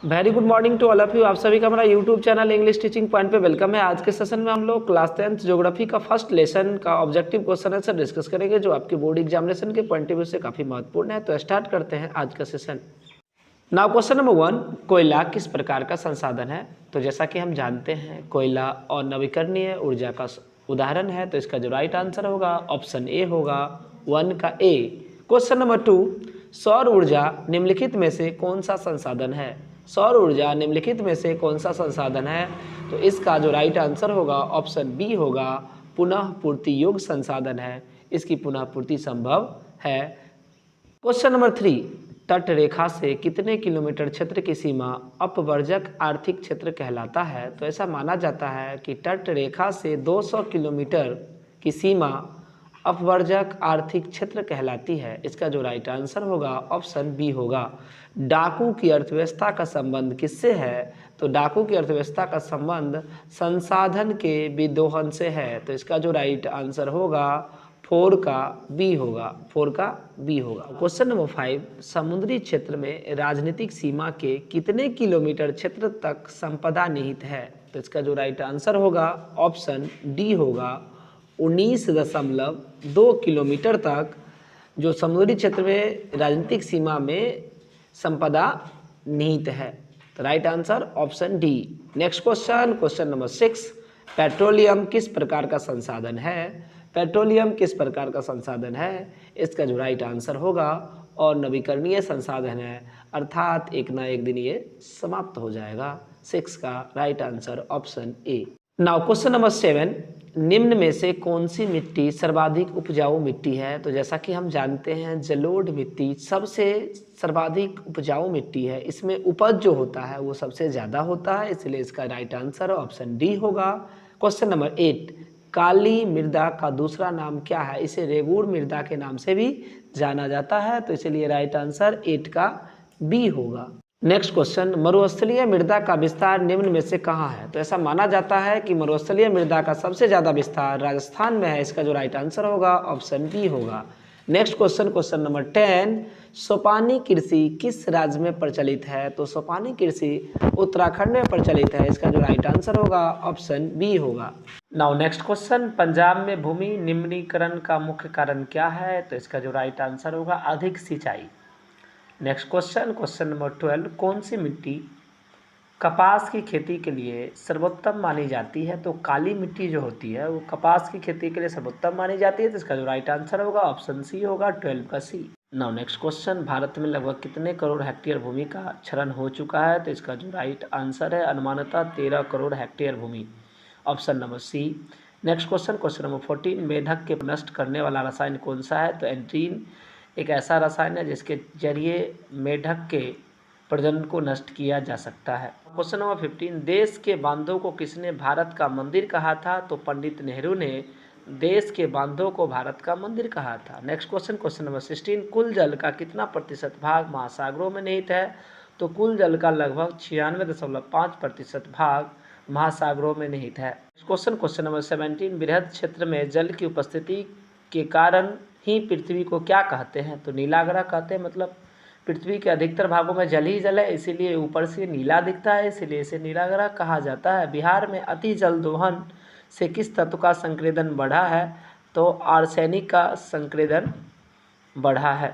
Very good morning to all of you. आप सभी का हमारा YouTube channel English teaching point पे वेलकम है। आज के सेशन में हम लोग क्लास 10th ज्योग्राफी का फर्स्ट लेसन का ऑब्जेक्टिव क्वेश्चन आंसर डिस्कस करेंगे, जो आपके बोर्ड एग्जामिनेशन के पॉइंट ऑफ व्यू से काफ़ी महत्वपूर्ण है। तो स्टार्ट करते हैं आज का सेशन। नाउ क्वेश्चन नंबर 1, कोयला किस प्रकार का संसाधन है? तो जैसा कि हम जानते हैं कोयला और नवीकरणीय ऊर्जा का उदाहरण है, तो इसका जो राइट आंसर होगा ऑप्शन ए होगा 1 का ए। क्वेश्चन नंबर 2, सौर ऊर्जा निम्नलिखित में से कौन सा संसाधन है? सौर ऊर्जा निम्नलिखित में से कौन सा संसाधन है? तो इसका जो राइट आंसर होगा ऑप्शन बी होगा पुनः पूर्ति योग्य संसाधन है, इसकी पुनः पूर्ति संभव है। क्वेश्चन नंबर 3, तट रेखा से कितने किलोमीटर क्षेत्र की सीमा अपवर्जक आर्थिक क्षेत्र कहलाता है? तो ऐसा माना जाता है कि तट रेखा से 200 किलोमीटर की सीमा अपवर्जक आर्थिक क्षेत्र कहलाती है, इसका जो राइट आंसर होगा ऑप्शन बी होगा। डाकू की अर्थव्यवस्था का संबंध किससे है? तो डाकू की अर्थव्यवस्था का संबंध संसाधन के विदोहन से है, तो इसका जो राइट आंसर होगा 4 का बी होगा, 4 का बी होगा। क्वेश्चन नंबर 5, समुद्री क्षेत्र में राजनीतिक सीमा के कितने किलोमीटर क्षेत्र तक संपदा निहित है? तो इसका जो राइट आंसर होगा ऑप्शन डी होगा 19.2 किलोमीटर तक जो समुद्री क्षेत्र में राजनीतिक सीमा में संपदा निहित है। तो right answer option D. Next question, question number 6, petroleum किस प्रकार का संसाधन है? पेट्रोलियम किस प्रकार का संसाधन है? इसका जो राइट आंसर होगा और नवीकरणीय संसाधन है, अर्थात एक ना एक दिन ये समाप्त हो जाएगा। 6 का right answer option A. Now question number 7, निम्न में से कौन सी मिट्टी सर्वाधिक उपजाऊ मिट्टी है? तो जैसा कि हम जानते हैं जलोढ़ मिट्टी सबसे सर्वाधिक उपजाऊ मिट्टी है, इसमें उपज जो होता है वो सबसे ज़्यादा होता है, इसलिए इसका राइट आंसर ऑप्शन डी होगा। क्वेश्चन नंबर 8, काली मृदा का दूसरा नाम क्या है? इसे रेगूर मृदा के नाम से भी जाना जाता है, तो इसलिए राइट आंसर 8 का बी होगा। नेक्स्ट क्वेश्चन, मरुस्थलीय मृदा का विस्तार निम्न में से कहाँ है? तो ऐसा माना जाता है कि मरुस्थलीय मृदा का सबसे ज़्यादा विस्तार राजस्थान में है, इसका जो राइट आंसर होगा ऑप्शन बी होगा। नेक्स्ट क्वेश्चन, क्वेश्चन नंबर 10, सोपानी कृषि किस राज्य में प्रचलित है? तो सोपानी कृषि उत्तराखंड में प्रचलित है, इसका जो राइट आंसर होगा ऑप्शन बी होगा। नाउ नेक्स्ट क्वेश्चन, पंजाब में भूमि निम्नीकरण का मुख्य कारण क्या है? तो इसका जो राइट आंसर होगा अधिक सिंचाई। नेक्स्ट क्वेश्चन, क्वेश्चन नंबर 12, कौन सी मिट्टी कपास की खेती के लिए सर्वोत्तम मानी जाती है? तो काली मिट्टी जो होती है वो कपास की खेती के लिए सर्वोत्तम मानी जाती है, तो इसका जो राइट आंसर होगा ऑप्शन सी होगा, 12 का सी। नाउ नेक्स्ट क्वेश्चन, भारत में लगभग कितने करोड़ हेक्टेयर भूमि का क्षरण हो चुका है? तो इसका जो राइट आंसर है अनुमानतः 13 करोड़ हेक्टेयर भूमि, option number C. Next question, question number 14, मेढक के नष्ट करने वाला रसायन कौन सा है? तो एंट्रीन एक ऐसा रसायन है जिसके जरिए मेढक के प्रजनन को नष्ट किया जा सकता है। क्वेश्चन नंबर 15, देश के बांधों को किसने भारत का मंदिर कहा था? तो पंडित नेहरू ने देश के बांधों को भारत का मंदिर कहा था। नेक्स्ट क्वेश्चन, क्वेश्चन नंबर 16, कुल जल का कितना प्रतिशत भाग महासागरों में निहित है? तो कुल जल का लगभग 96.5% भाग महासागरों में निहित है। क्वेश्चन, क्वेश्चन नंबर 17, बृहद क्षेत्र में जल की उपस्थिति के कारण ही पृथ्वी को क्या कहते हैं? तो नीला ग्रह कहते हैं, मतलब पृथ्वी के अधिकतर भागों में जल ही जल है, इसीलिए ऊपर से नीला दिखता है, इसीलिए इसे नीला ग्रह कहा जाता है। बिहार में अति जल दोहन से किस तत्व का संक्रेदन बढ़ा है? तो आर्सेनिक का संक्रेदन बढ़ा है।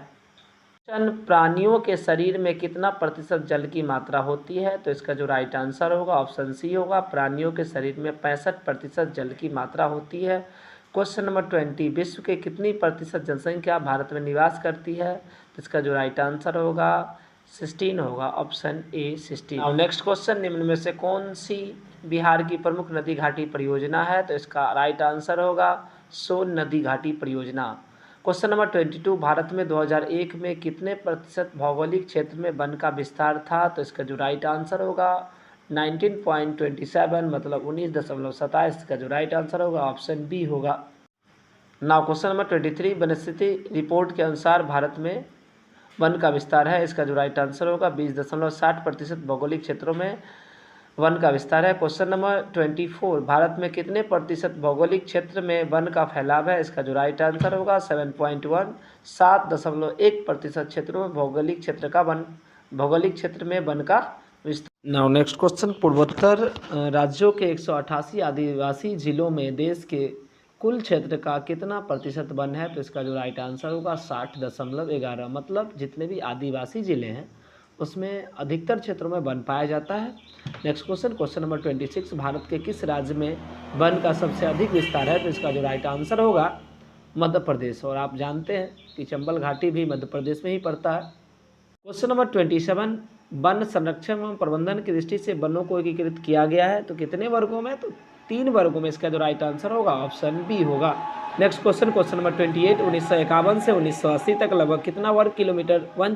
प्राणियों के शरीर में कितना प्रतिशत जल की मात्रा होती है? तो इसका जो राइट आंसर होगा ऑप्शन सी होगा, प्राणियों के शरीर में 65% जल की मात्रा होती है। क्वेश्चन नंबर 20, विश्व के कितनी प्रतिशत जनसंख्या भारत में निवास करती है? तो इसका जो राइट आंसर होगा 16 होगा, ऑप्शन ए 16। और नेक्स्ट क्वेश्चन, निम्न में से कौन सी बिहार की प्रमुख नदी घाटी परियोजना है? तो इसका राइट आंसर होगा सोन नदी घाटी परियोजना। क्वेश्चन नंबर 22, भारत में 2001 में कितने प्रतिशत भौगोलिक क्षेत्र में वन का विस्तार था? तो इसका जो राइट आंसर होगा 19.27 मतलब 19.27, का जो राइट आंसर होगा ऑप्शन बी होगा। नाउ क्वेश्चन नंबर 23, वनस्पति रिपोर्ट के अनुसार भारत में वन का विस्तार है, इसका जो राइट आंसर होगा 20.60% भौगोलिक क्षेत्रों में वन का विस्तार है। क्वेश्चन नंबर 24, भारत में कितने प्रतिशत भौगोलिक क्षेत्र में वन का फैलाव है? इसका जो राइट आंसर होगा 7.1, 7.1% क्षेत्रों में भौगोलिक क्षेत्र में वन का नाउ नेक्स्ट क्वेश्चन, पूर्वोत्तर राज्यों के 188 आदिवासी जिलों में देश के कुल क्षेत्र का कितना प्रतिशत वन है? तो इसका जो राइट आंसर होगा 60.11, मतलब जितने भी आदिवासी जिले हैं उसमें अधिकतर क्षेत्रों में वन पाया जाता है। Next question, question number 26, Bharat के किस राज्य में वन का सबसे अधिक विस्तार है? तो इसका जो राइट आंसर होगा मध्य प्रदेश, और आप जानते हैं कि चंबल घाटी भी मध्य प्रदेश में ही पड़ता है। क्वेश्चन नंबर 27, वन संरक्षण एवं प्रबंधन की दृष्टि से वनों को एकीकृत किया गया है, तो कितने वर्गों में? तो 3 वर्गों में। इसका जो राइट आंसर होगा ऑप्शन बी होगा। नेक्स्ट क्वेश्चन, क्वेश्चन नंबर 28, 1951 से 1980 तक लगभग कितना वर्ग किलोमीटर वन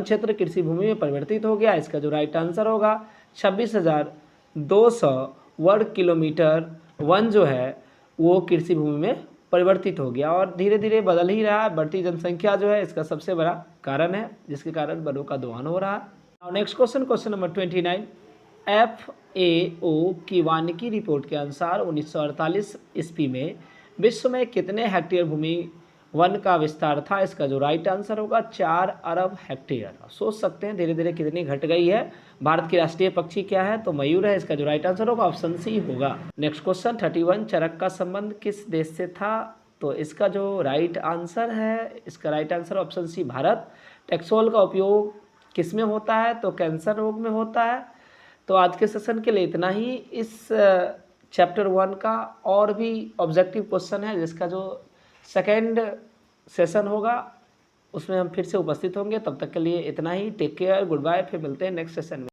क्षेत्र कृषि भूमि में परिवर्तित हो गया? इसका जो राइट आंसर होगा 26,200 वर्ग किलोमीटर वन जो है वो कृषि भूमि में परिवर्तित हो गया, और धीरे धीरे बदल ही रहा है। बढ़ती जनसंख्या जो है इसका सबसे बड़ा कारण है, जिसके कारण वनों का दोहन हो रहा है। Next question, question number 29, FAO की वानिकी रिपोर्ट के अनुसार 1948 ईस्वी में विश्व में कितने हेक्टेयर भूमि वन का विस्तार था? इसका जो राइट आंसर होगा 4 अरब हेक्टेयर। सोच सकते हैं धीरे धीरे कितनी घट गई है। भारत की राष्ट्रीय पक्षी क्या है? तो मयूर है। इसका जो राइट आंसर होगा ऑप्शन सी होगा। नेक्स्ट क्वेश्चन 31, चरक का संबंध किस देश से था? तो इसका जो राइट आंसर है, इसका right answer option C Bharat. Taxol का उपयोग किस में होता है? तो कैंसर रोग में होता है। तो आज के सेशन के लिए इतना ही। इस चैप्टर 1 का और भी ऑब्जेक्टिव क्वेश्चन है, जिसका जो सेकेंड सेशन होगा उसमें हम फिर से उपस्थित होंगे। तब तक के लिए इतना ही। टेक केयर, गुड बाय, फिर मिलते हैं नेक्स्ट सेशन में।